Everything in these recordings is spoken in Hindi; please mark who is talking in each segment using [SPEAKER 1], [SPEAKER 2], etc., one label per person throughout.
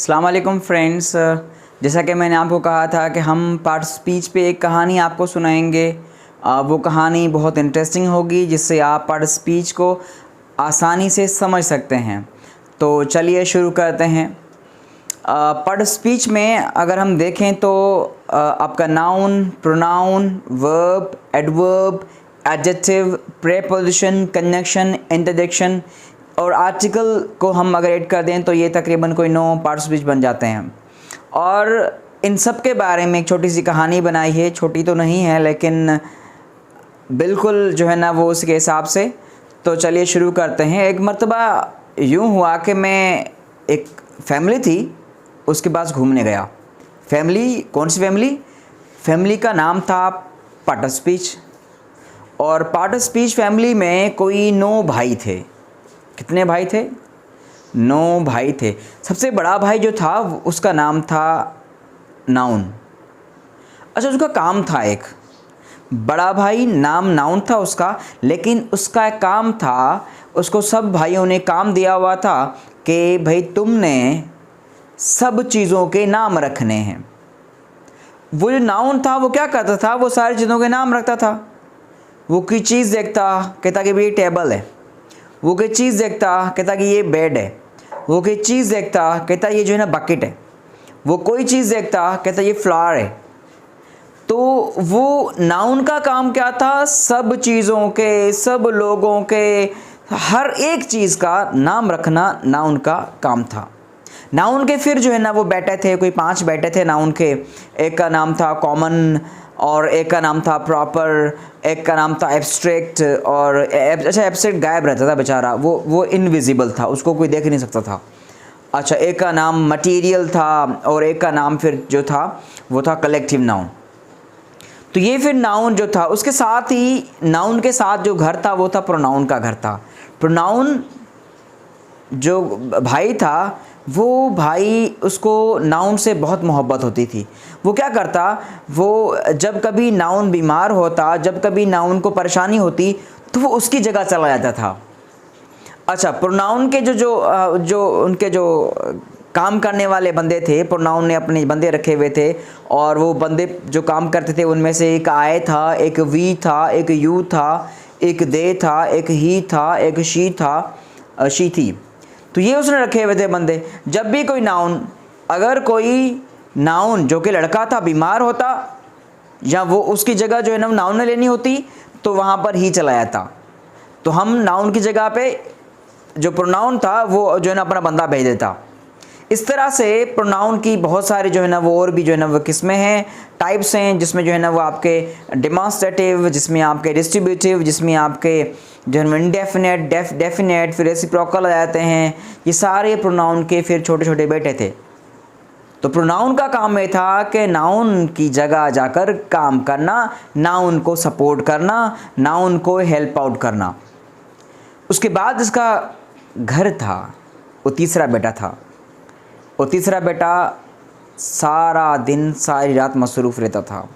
[SPEAKER 1] अस्सलाम वालेकुम फ्रेंड्स। जैसा कि मैंने आपको कहा था कि हम पार्ट स्पीच पे एक कहानी आपको सुनाएंगे। वो कहानी बहुत इंटरेस्टिंग होगी जिससे आप पार्ट स्पीच को आसानी से समझ सकते हैं। तो चलिए शुरू करते हैं। पार्ट स्पीच में अगर हम देखें तो आपका noun, pronoun, verb, adverb, adjective, preposition, conjunction, interjection और आर्टिकल को हम अगर ऐड कर दें तो ये तकरीबन कोई 9 पार्ट स्पीच बन जाते हैं। और इन सब के बारे में एक छोटी सी कहानी बनाई है। छोटी तो नहीं है लेकिन बिल्कुल जो है ना वो उसके हिसाब से। तो चलिए शुरू करते हैं। एक मर्तबा यूँ हुआ कि मैं एक फैमिली थी उसके पास घूमने गया। फैमिली कौन सी फैमिली? फैमिली का नाम था पार्ट स्पीच। और पार्ट स्पीच फैमिली में कोई 9 भाई थे। कितने भाई थे? 9 भाई थे। सबसे बड़ा भाई जो था उसका नाम था नाउन। अच्छा, उसका काम था एक बड़ा भाई, नाम नाउन था उसका, लेकिन उसका एक काम था, उसको सब भाइयों ने काम दिया हुआ था कि भाई तुमने सब चीज़ों के नाम रखने हैं। वो जो नाउन था वो क्या करता था? वो सारी चीज़ों के नाम रखता था। वो कोई चीज़ देखता, कहता कि भाई ये टेबल है। वो कोई चीज़ देखता, कहता कि ये बेड है। वो कोई चीज़ देखता, कहता ये जो है ना बकेट है। वो कोई चीज़ देखता, कहता ये फ्लावर है। तो वो नाउन का काम क्या था? सब चीज़ों के, सब लोगों के, हर एक चीज़ का नाम रखना नाउन का काम था। नाउन के फिर जो है ना वो बेटे थे, कोई 5 बेटे थे नाउन के। एक का नाम था कॉमन, और एक का नाम था प्रॉपर, एक का नाम था एब्स्ट्रैक्ट। और अच्छा, एब्स्ट्रैक्ट गायब रहता था बेचारा, वो इनविजिबल था, उसको कोई देख नहीं सकता था। अच्छा, एक का नाम मटेरियल था और एक का नाम फिर जो था वो था कलेक्टिव नाउन। तो ये फिर नाउन जो था, उसके साथ ही नाउन के साथ जो घर था वो था प्रोनाउन का घर था। प्रोनाउन जो भाई था वो भाई, उसको नाउन से बहुत मोहब्बत होती थी। वो क्या करता, वो जब कभी नाउन बीमार होता, जब कभी नाउन को परेशानी होती तो वो उसकी जगह चला जाता था। अच्छा, प्रोनाउन के जो उनके जो काम करने वाले बंदे थे, प्रोनाउन ने अपने बंदे रखे हुए थे। और वो बंदे जो काम करते थे उनमें से एक आई था, एक वी था, एक यू था, एक दे था, एक ही था, एक शी था, शी थी। तो ये उसने रखे हुए थे बंदे। जब भी कोई नाउन, अगर कोई नाउन जो कि लड़का था बीमार होता, या वो उसकी जगह जो है ना नाउन ने लेनी होती, तो वहाँ पर ही चला जाता। तो हम नाउन की जगह पे जो प्रोनाउन था वो जो है ना अपना बंदा भेज देता। इस तरह से प्रोनाउन की बहुत सारी जो है ना वो और भी जो है ना वो किस्में हैं, टाइप्स हैं, जिसमें जो है ना वो आपके डेमॉन्स्ट्रेटिव, जिसमें आपके डिस्ट्रीब्यूटिव, जिसमें आपके जो है इंडेफिनेट, डेफिनेट, फिर रेसिप्रोकल आ जाते हैं। ये सारे प्रोनाउन के फिर छोटे छोटे बेटे थे। तो प्रोनाउन का काम ये था कि नाउन की जगह जाकर काम करना, नाउन को सपोर्ट करना, नाउन को हेल्प आउट करना। उसके बाद इसका घर था, वो तीसरा बेटा था। वो तीसरा बेटा सारा दिन सारी रात मसरूफ़ रहता था।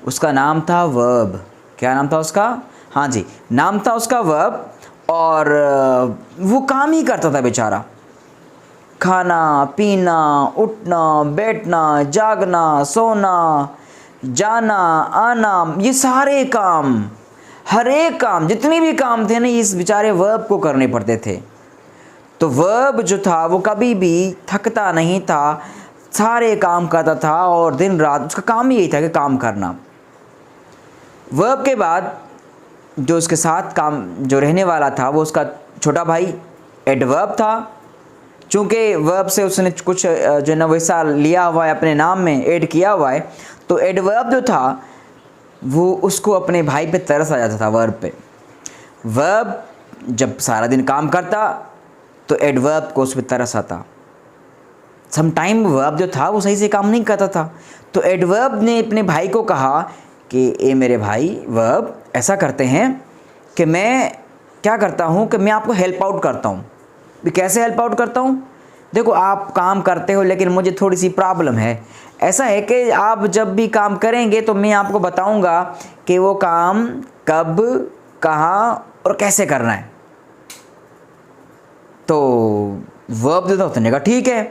[SPEAKER 1] उसका नाम था वर्ब। क्या नाम था उसका? हाँ जी, नाम था उसका वर्ब। और वो काम ही करता था बेचारा। खाना पीना, उठना बैठना, जागना, सोना, जाना आना, ये सारे काम, हर एक काम, जितने भी काम थे ना, इस बेचारे वर्ब को करने पड़ते थे। तो वर्ब जो था वो कभी भी थकता नहीं था, सारे काम करता था और दिन रात उसका काम ही यही था कि काम करना। वर्ब के बाद जो उसके साथ काम जो रहने वाला था वो उसका छोटा भाई एडवर्ब था। चूँकि वर्ब से उसने कुछ जो है ना वैसा लिया हुआ है, अपने नाम में ऐड किया हुआ है, तो एडवर्ब जो था वो उसको अपने भाई पे तरस आ जाता था। वर्ब पे, वर्ब जब सारा दिन काम करता तो एडवर्ब को उस पर तरस आता। सम टाइम वर्ब जो था वो सही से काम नहीं करता था। तो एडवर्ब ने अपने भाई को कहा कि ए मेरे भाई वर्ब, ऐसा करते हैं कि मैं क्या करता हूँ कि मैं आपको हेल्प आउट करता हूँ। भी कैसे हेल्प आउट करता हूँ? देखो, आप काम करते हो लेकिन मुझे थोड़ी सी प्रॉब्लम है। ऐसा है कि आप जब भी काम करेंगे तो मैं आपको बताऊँगा कि वो काम कब, कहाँ और कैसे करना है। तो वर्ब जो था उसने कहा ठीक है।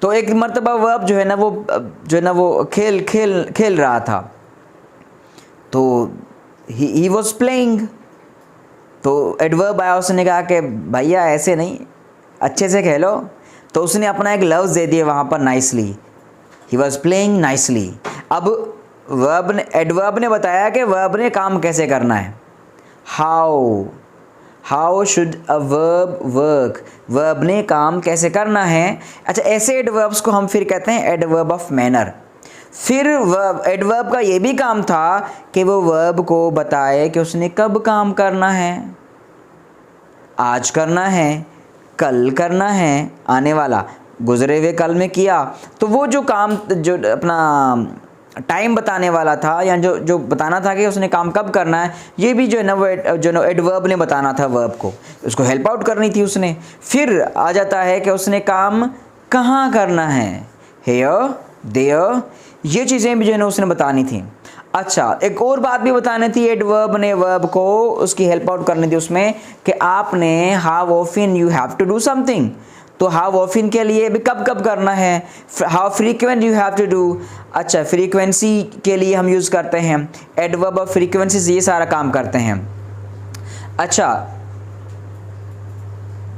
[SPEAKER 1] तो एक मर्तबा वर्ब जो है ना वो खेल रहा था, तो ही वॉज प्लेइंग। तो एडवर्ब आया, उसने कहा कि भैया ऐसे नहीं, अच्छे से खेलो। तो उसने अपना एक लफ्ज़ दे दिया वहाँ पर, nicely. He was playing nicely. अब एडवर्ब ने बताया कि वर्ब ने काम कैसे करना है। How should a verb work, verb ने काम कैसे करना है। अच्छा, ऐसे एडवर्ब्स को हम फिर कहते हैं एडवर्ब ऑफ मैनर। फिर एडवर्ब का ये भी काम था कि वो वर्ब को बताए कि उसने कब काम करना है, आज करना है, कल करना है, आने वाला गुजरे हुए कल में किया। तो वो जो काम जो अपना टाइम बताने वाला था, या जो बताना था कि उसने काम कब करना है, ये भी जो है ना वो एडवर्ब ने बताना था वर्ब को, उसको हेल्प आउट करनी थी उसने। फिर आ जाता है कि उसने काम कहाँ करना है, हेयर, देयर, ये चीज़ें भी जो है ना उसने बतानी थी। अच्छा, एक और बात भी बतानी थी एडवर्ब ने वर्ब को, उसकी हेल्प आउट करनी थी उसमें कि आपने how often you have to do something. तो हाउ ऑफन के लिए भी कब कब करना है, how frequent you have to do. अच्छा, फ्रीक्वेंसी के लिए हम यूज़ करते हैं एडवर्ब ऑफ फ्रीक्वेंसी से, ये सारा काम करते हैं। अच्छा,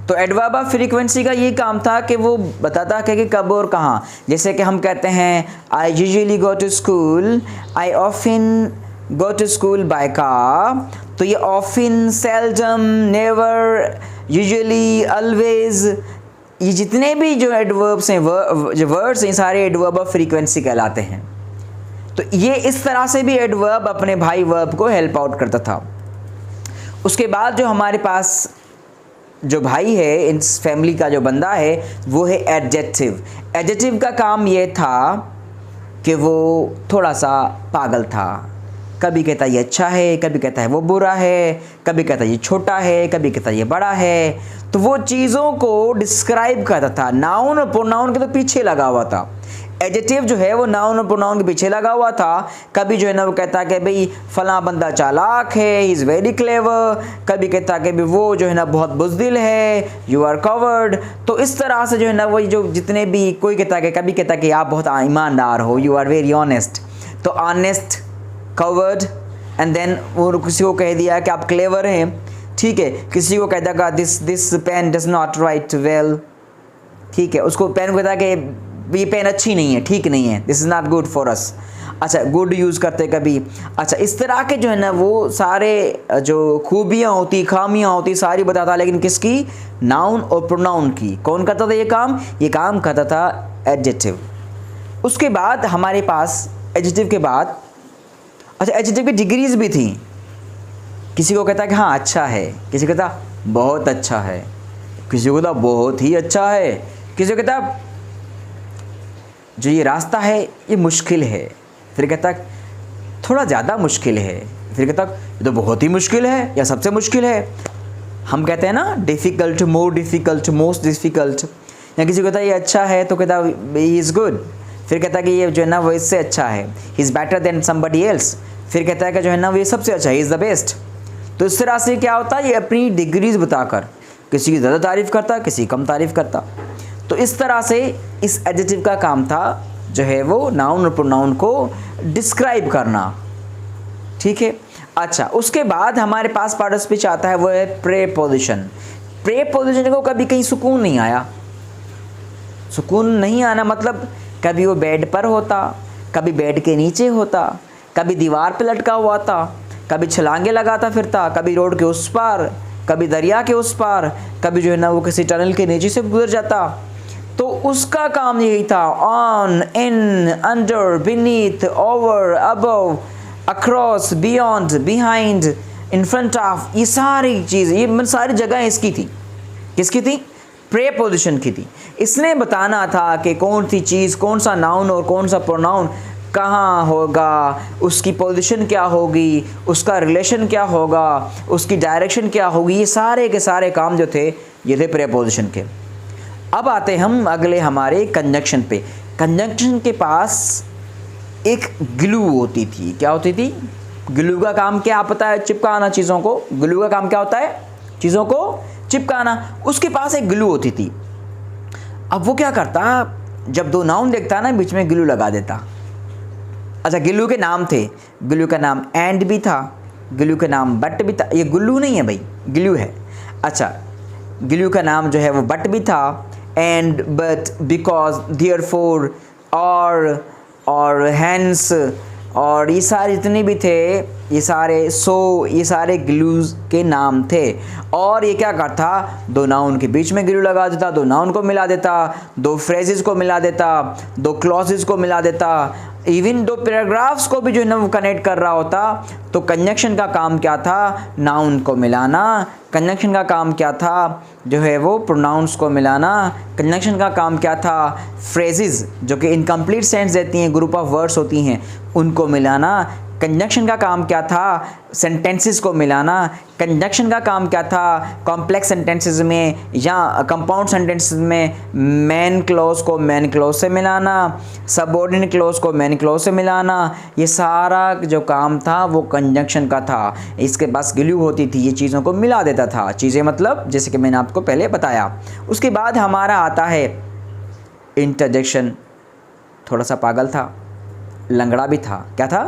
[SPEAKER 1] तो एडवर्ब ऑफ फ्रीक्वेंसी का ये काम था कि वो बताता कि कब और कहाँ। जैसे कि हम कहते हैं I usually go to school, I often go to school by car. तो ये often, seldom, never, usually, always, ये जितने भी जो एडवर्ब्स हैं, जो वर्ड्स हैं, सारे एडवर्ब ऑफ फ्रीक्वेंसी कहलाते हैं। तो ये इस तरह से भी एडवर्ब अपने भाई वर्ब को हेल्प आउट करता था। उसके बाद जो हमारे पास जो भाई है, इस फैमिली का जो बंदा है, वो है एडजेक्टिव। एडजेक्टिव का काम ये था कि वो थोड़ा सा पागल था। कभी कहता है ये अच्छा है, कभी कहता है वो बुरा है, कभी कहता है ये छोटा है, कभी कहता है ये बड़ा है। तो वो चीज़ों को डिस्क्राइब करता था। नाउन और प्रोनाउन के तो पीछे लगा हुआ था। एडजेक्टिव जो है वो नाउन और प्रोनाउन के पीछे लगा हुआ था। कभी जो है ना वो कहता है कि भाई फलां बंदा चालाक है, ही इज़ वेरी क्लेवर। कभी कहता है कि भाई वो जो है ना बहुत बुज़दिल है, यू आर कवर्ड। तो इस तरह से जो है ना वो जो जितने भी, कोई कहता है कि, कभी कहता है कि आप बहुत ईमानदार हो, यू आर वेरी ऑनेस्ट। तो ऑनेस्ट, कवर्ड, एंड देन वो किसी को कह दिया कि आप क्लेवर हैं, ठीक है। किसी को कह देगा this pen does not write well, ठीक है। उसको पेन को कहता है कि ये पेन अच्छी नहीं है, ठीक नहीं है, this is not good for us. अच्छा, गुड यूज़ करते कभी। अच्छा, इस तरह के जो है ना वो सारे जो खूबियाँ होती, खामियाँ होती, सारी बताता, लेकिन किसकी, नाउन और प्रोनाउन की। कौन करता था ये काम? ये काम करता था एडजेक्टिव। उसके बाद हमारे पास एडजेक्टिव के बाद, अच्छा, एडजेक्टिव की डिग्रीज भी थी। किसी को कहता है कि हाँ अच्छा है, किसी को कहता बहुत अच्छा है, किसी को कहता बहुत ही अच्छा है, किसी को कहता जो ये रास्ता है ये मुश्किल है, फिर कहता थोड़ा ज़्यादा मुश्किल है, फिर कहता ये तो बहुत ही मुश्किल है या सबसे मुश्किल है। हम कहते हैं ना difficult, more difficult, most difficult. या किसी को कहता है ये अच्छा है तो कहता ही इज़ गुड, फिर कहता है कि ये जो है ना वो इससे अच्छा है, he is better than somebody else. फिर कहता है कि जो है ना वो ये सबसे अच्छा है, ही इज़ द बेस्ट। तो इस तरह से क्या होता है, ये अपनी डिग्रीज बताकर किसी की ज़्यादा तारीफ़ करता, किसी कम तारीफ़ करता। तो इस तरह से इस एडजेक्टिव का काम था जो है वो नाउन और प्रोनाउन को डिस्क्राइब करना, ठीक है। अच्छा, उसके बाद हमारे पास पार्ट ऑफ स्पीच आता है, वो है प्रेपोजिशन। प्रेपोजिशन को कभी कहीं सुकून नहीं आया। सुकून नहीं आना मतलब कभी वो बेड पर होता, कभी बेड के नीचे होता, कभी दीवार पे लटका हुआ था, कभी छलांगे लगाता फिरता, कभी रोड के उस पार, कभी दरिया के उस पार, कभी जो है ना वो किसी टनल के नीचे से गुजर जाता। तो उसका काम यही था, on, in, under, beneath, over, above, across, beyond, behind, in front of, ये सारी चीज़, ये सारी जगह इसकी थी। किसकी थी? प्रेपोजिशन की थी। इसने बताना था कि कौन सी चीज़, कौन सा नाउन और कौन सा प्रोनाउन कहाँ होगा, उसकी पोजीशन क्या होगी, उसका रिलेशन क्या होगा, उसकी डायरेक्शन क्या होगी। ये सारे के सारे काम जो थे ये थे प्रेपोजिशन के। अब आते हम अगले हमारे कंजंक्शन पे। कंजंक्शन के पास एक ग्लू होती थी। क्या होती थी? ग्लू का काम क्या पता है? चिपकाना चीज़ों को। ग्लू का काम क्या होता है? चीज़ों को चिपकाना। उसके पास एक ग्लू होती थी। अब वो क्या करता, जब दो नाउन देखता ना बीच में गिलू लगा देता। अच्छा, गिल्लू के नाम थे, गिल्लू का नाम एंड भी था, गिल्लू का नाम बट भी था। ये गुल्लू नहीं है भाई, गिल्लू है। अच्छा, गिल्लू का नाम जो है वो बट भी था, एंड, बट, बिकॉज, देयरफॉर, और हैंस, और ये सारे जितने भी थे, ये सारे ये सारे गिलूज के नाम थे। और ये क्या करता, दो नाउन के बीच में गिलू लगा देता, दो नाउन को मिला देता, दो फ्रेजेस को मिला देता, दो क्लॉजेस को मिला देता, इवन दो पैराग्राफ्स को भी जो है ना वो कनेक्ट कर रहा होता। तो कंजक्शन का काम क्या था, नाउन को मिलाना। कंजक्शन का काम क्या था, जो है वो प्रोनाउंस को मिलाना। कंजक्शन का काम क्या था, फ्रेजेस जो कि इनकम्प्लीट सेंस देती हैं, ग्रुप ऑफ वर्ड्स होती हैं, उनको मिलाना। कंजक्शन का काम क्या था, सेंटेंसेस को मिलाना। कंजक्शन का काम क्या था, कॉम्प्लेक्स सेंटेंसेस में या कंपाउंड सेंटेंसेस में मेन क्लॉज को मेन क्लॉज से मिलाना, सबऑर्डिनेट क्लॉज को मेन क्लॉज से मिलाना। ये सारा जो काम था वो कंजक्शन का था। इसके पास गिलू होती थी, ये चीज़ों को मिला देता था। चीज़ें मतलब जैसे कि मैंने आपको पहले बताया। उसके बाद हमारा आता है इंटरजेक्शन। थोड़ा सा पागल था, लंगड़ा भी था। क्या था,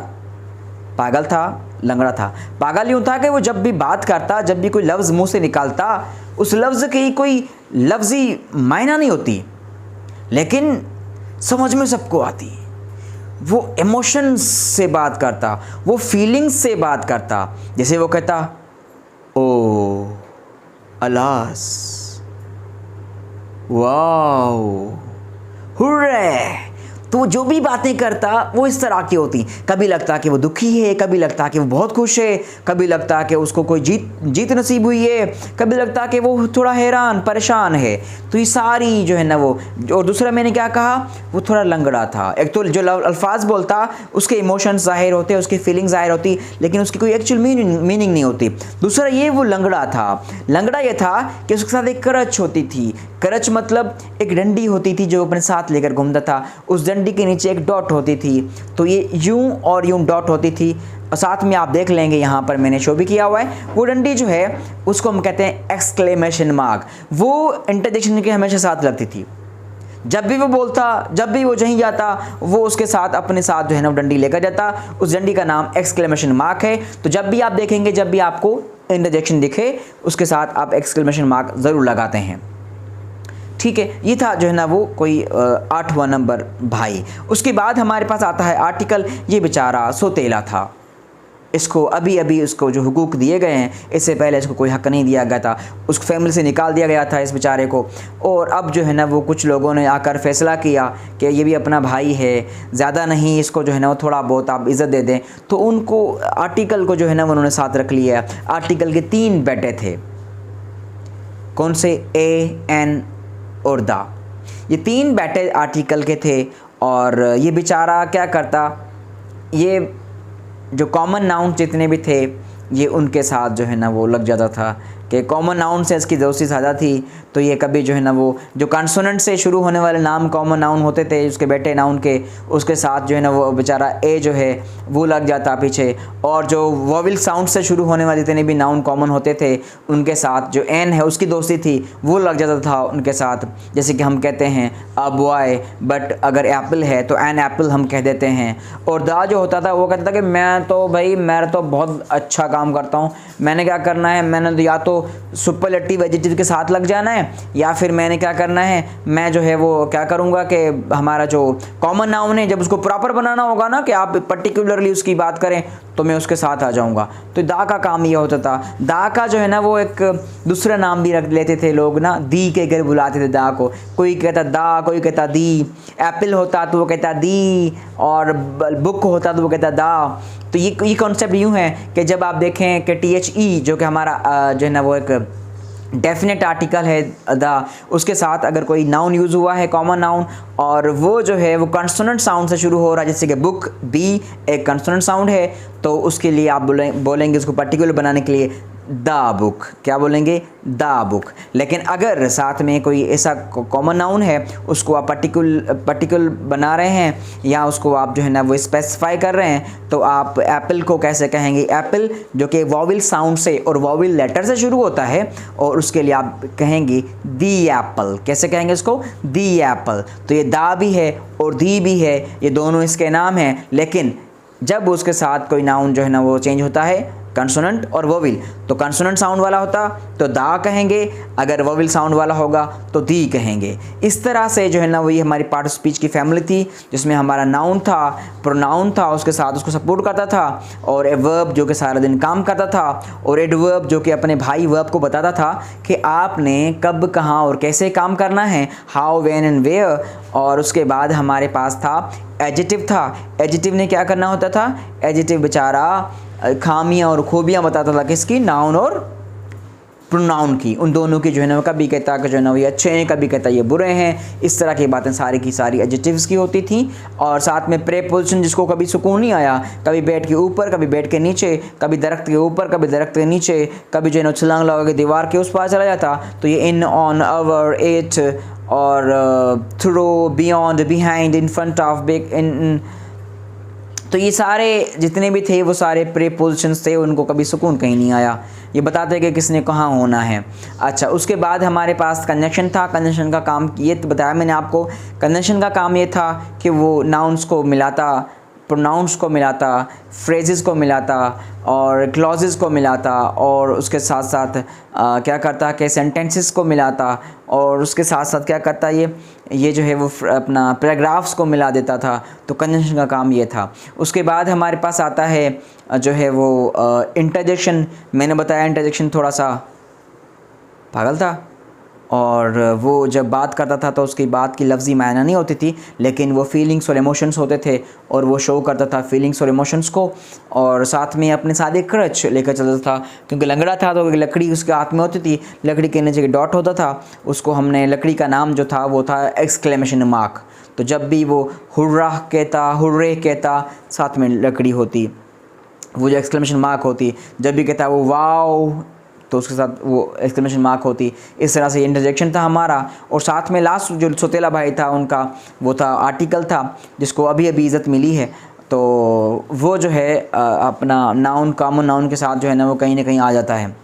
[SPEAKER 1] पागल था, लंगड़ा था। पागल यूँ था कि वो जब भी बात करता, जब भी कोई लफ्ज़ मुंह से निकालता, उस लफ्ज़ की कोई लफ्ज़ी मायना नहीं होती, लेकिन समझ में सबको आती। वो इमोशंस से बात करता, वो फीलिंग्स से बात करता। जैसे वो कहता, ओ अलास, वाओ, हुर्रे। तो जो भी बातें करता वो इस तरह की होती। कभी लगता कि वो दुखी है, कभी लगता कि वो बहुत खुश है, कभी लगता कि उसको कोई जीत नसीब हुई है, कभी लगता कि वो थोड़ा हैरान परेशान है। तो ये सारी जो है ना वो। और दूसरा मैंने क्या कहा, वो थोड़ा लंगड़ा था। एक तो जो अल्फाज बोलता उसके इमोशंस जाहिर होते, उसकी फीलिंग्स जाहिर होती, लेकिन उसकी कोई एक्चुअल मीनिंग नहीं होती। दूसरा ये वो लंगड़ा था। लंगड़ा ये था कि उसके साथ एक करच होती थी। करच मतलब एक डंडी होती थी जो अपने साथ लेकर घूमता था। उस डंडी के नीचे एक डॉट होती थी। तो ये यूं और यूं डॉट होती थी। और साथ में आप देख लेंगे यहाँ पर मैंने शो भी किया हुआ है, वो डंडी जो है उसको हम कहते हैं एक्सक्लेमेशन मार्क। वो इंटरजेक्शन के हमेशा साथ लगती थी। जब भी वो बोलता, जब भी वो कहीं जाता, वो उसके साथ अपने साथ जो है ना डंडी लेकर जाता। उस डंडी का नाम एक्सक्लेमेशन मार्क है। तो जब भी आप देखेंगे, जब भी आपको इंटरजेक्शन दिखे, उसके साथ आप एक्सक्लेमेशन मार्क ज़रूर लगाते हैं। ठीक है, ये था जो है ना वो कोई 8वां नंबर भाई। उसके बाद हमारे पास आता है आर्टिकल। ये बेचारा सोतेला था, इसको अभी उसको जो हुकूक दिए गए हैं, इससे पहले इसको कोई हक नहीं दिया गया था। उसको फैमिली से निकाल दिया गया था इस बेचारे को। और अब जो है ना वो कुछ लोगों ने आकर फैसला किया कि ये भी अपना भाई है, ज़्यादा नहीं, इसको जो है ना वो थोड़ा बहुत आप इज़्ज़त दे दें। तो उनको आर्टिकल को जो है ना उन्होंने साथ रख लिया। आर्टिकल के 3 बेटे थे। कौन से, ए, एन और दा। ये 3 बेटे आर्टिकल के थे। और ये बेचारा क्या करता, ये जो कॉमन नाउन जितने भी थे ये उनके साथ जो है ना वो लग जाता था कि कॉमन नाउन से इसकी दोस्ती ज़्यादा थी। तो ये कभी जो है ना वो जो कॉन्सोनेंट से शुरू होने वाले नाम कॉमन नाउन होते थे उसके बेटे नाउन के, उसके साथ जो है ना वो बेचारा ए जो है वो लग जाता पीछे। और जो वोवेल साउंड से शुरू होने वाले जितने भी नाउन कॉमन होते थे उनके साथ जो एन है उसकी दोस्ती थी वो लग जाता था उनके साथ। जैसे कि हम कहते हैं अ बॉय, बट अगर एप्पल है तो एन एप्पल हम कह देते हैं। और दा जो होता था वो कहता था कि मैं तो बहुत अच्छा काम करता हूँ, मैंने क्या करना है, मैंने तो या तो सुपरलेटिव एडजेक्टिव के साथ लग जाना है, या फिर मैंने क्या करना है, मैं जो है वो क्या करूँगा कि हमारा जो कॉमन नाउन है जब उसको प्रॉपर बनाना होगा ना कि आप पर्टिकुलरली उसकी बात करें तो मैं उसके साथ आ जाऊँगा। तो दा का काम ये होता था। दा का जो है ना वो एक दूसरा नाम भी रख लेते थे लोग ना, दी के घर बुलाते थे दा को। कोई कहता दा, कोई कहता दी। एप्पल होता तो वो कहता दी, और बुक होता तो वो कहता दा। तो ये कॉन्सेप्ट यूँ है कि जब आप देखें कि THE जो कि हमारा जो है ना वो एक डेफिनेट आर्टिकल है द, उसके साथ अगर कोई नाउन यूज़ हुआ है कॉमन नाउन और वो जो है वो कंसोनेंट साउंड से शुरू हो रहा है, जैसे कि बुक, बी एक कंसोनेंट साउंड है, तो उसके लिए आप बोलेंगे उसको पर्टिकुलर बनाने के लिए द बुक, क्या बोलेंगे, द बुक। लेकिन अगर साथ में कोई ऐसा कॉमन नाउन है, उसको आप पर्टिकुलर बना रहे हैं या उसको आप जो है ना वो स्पेसिफाई कर रहे हैं, तो आप एप्पल को कैसे कहेंगे, एप्पल जो कि वॉवेल साउंड से और वॉवेल लेटर से शुरू होता है, और उसके लिए आप कहेंगे दी एप्पल। कैसे कहेंगे इसको, दी एप्पल। तो ये दा भी है और दी भी है, ये दोनों इसके नाम हैं, लेकिन जब उसके साथ कोई नाउन जो है ना वो चेंज होता है, कंसोनेंट और वोवेल, तो कंसोनेंट साउंड वाला होता तो दा कहेंगे, अगर वोवेल साउंड वाला होगा तो दी कहेंगे। इस तरह से जो है ना वो ये हमारी पार्ट ऑफ स्पीच की फैमिली थी, जिसमें हमारा नाउन था, प्रोनाउन था, उसके साथ उसको सपोर्ट करता था, और ए वर्ब जो कि सारा दिन काम करता था, और एडवर्ब जो कि अपने भाई वर्ब को बताता था कि आपने कब, कहाँ और कैसे काम करना है, हाउ, व्हेन एंड वेयर। और उसके बाद हमारे पास था एडजेक्टिव था। एडजेक्टिव ने क्या करना होता था, एडजेक्टिव बेचारा खामियां और खूबियां बताता था, किसकी, नाउन और प्रोनाउन की, उन दोनों की जो है ना, कभी कहता कि जो है ना ये अच्छे हैं, कभी कहता ये बुरे हैं। इस तरह की बातें सारी की सारी एडजेक्टिव्स की होती थी। और साथ में प्रेपोजिशन, जिसको कभी सुकून नहीं आया, कभी बेड के ऊपर, कभी बेड के नीचे, कभी दरख्त के ऊपर, कभी दरख्त के नीचे, कभी जो है ना छलांग लगा के दीवार के उस पार चला जाता, तो ये इन, ऑन, ओवर, इट और through, beyond, behind, in front of, back, in. तो ये सारे जितने भी थे वो सारे प्रीपोजिशंस थे, उनको कभी सुकून कहीं नहीं आया, ये बताते कि किसने कहाँ होना है। अच्छा, उसके बाद हमारे पास कंजंक्शन था। कंजंक्शन का काम ये तो बताया मैंने आपको, कंजंक्शन का काम ये था कि वो नाउन्स को मिलाता, प्रोनाउंस को मिलाता, फ्रेजेस को मिलाता और क्लॉजेस को मिलाता, और उसके साथ साथ क्या करता कि सेंटेंसेस को मिलाता, और उसके साथ साथ क्या करता ये जो है वो अपना पैराग्राफ्स को मिला देता था। तो कंजंक्शन का काम ये था। उसके बाद हमारे पास आता है जो है वो इंटरजेक्शन। मैंने बताया इंटरजेक्शन थोड़ा सा पागल था, और वो जब बात करता था तो उसकी बात की लफ्ज़ी मायना नहीं होती थी, लेकिन वो फीलिंग्स और इमोशंस होते थे, और वो शो करता था फीलिंग्स और इमोशंस को। और साथ में अपने साथ एक क्रच लेकर चलता था, क्योंकि लंगड़ा था तो लकड़ी उसके हाथ में होती थी, लकड़ी के नीचे डॉट होता था, उसको हमने लकड़ी का नाम जो था वो था एक्सक्लेमेशन मार्क। तो जब भी वो हुर्रा कहता, हुर्रे कहता, साथ में लकड़ी होती, वो जो एक्सक्लेमेशन मार्क होती, जब भी कहता वो वाओ, तो उसके साथ वो एक्सक्लेमेशन मार्क होती। इस तरह से इंटरजेक्शन था हमारा। और साथ में लास्ट जो सोतेला भाई था उनका, वो था आर्टिकल था, जिसको अभी अभी इज़्ज़त मिली है। तो वो जो है अपना नाउन, कॉमन नाउन के साथ जो है ना वो कहीं ना कहीं आ जाता है।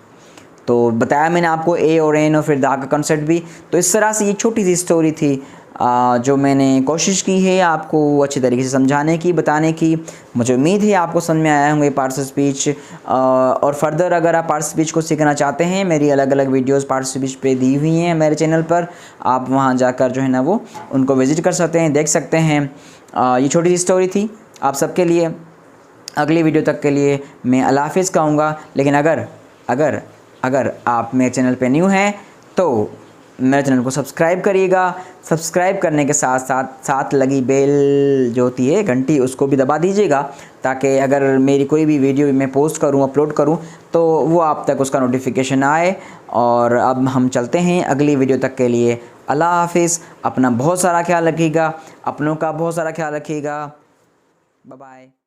[SPEAKER 1] तो बताया मैंने आपको ए और एन और फिर दा का कंसेप्ट भी। तो इस तरह से ये छोटी सी स्टोरी थी जो मैंने कोशिश की है आपको अच्छी तरीके से समझाने की, बताने की। मुझे उम्मीद है आपको समझ में आया होंगे पार्ट्स ऑफ स्पीच। और फर्दर अगर आप पार्ट्स ऑफ स्पीच को सीखना चाहते हैं, मेरी अलग अलग वीडियोस पार्ट्स ऑफ स्पीच पे दी हुई हैं मेरे चैनल पर, आप वहां जाकर जो है ना वो उनको विज़िट कर सकते हैं, देख सकते हैं। ये छोटी सी स्टोरी थी आप सबके लिए। अगली वीडियो तक के लिए मैं अल्लाह हाफ़िज़ कहूँगा। लेकिन अगर आप मेरे चैनल पे न्यू हैं तो मेरे चैनल को सब्सक्राइब करिएगा। सब्सक्राइब करने के साथ साथ लगी बेल जो होती है घंटी, उसको भी दबा दीजिएगा, ताकि अगर मेरी कोई भी वीडियो मैं पोस्ट करूं, अपलोड करूं, तो वो आप तक उसका नोटिफिकेशन आए। और अब हम चलते हैं अगली वीडियो तक के लिए। अल्लाह हाफ़िज़। अपना बहुत सारा ख्याल रखिएगा, अपनों का बहुत सारा ख्याल रखिएगा। Bye bye.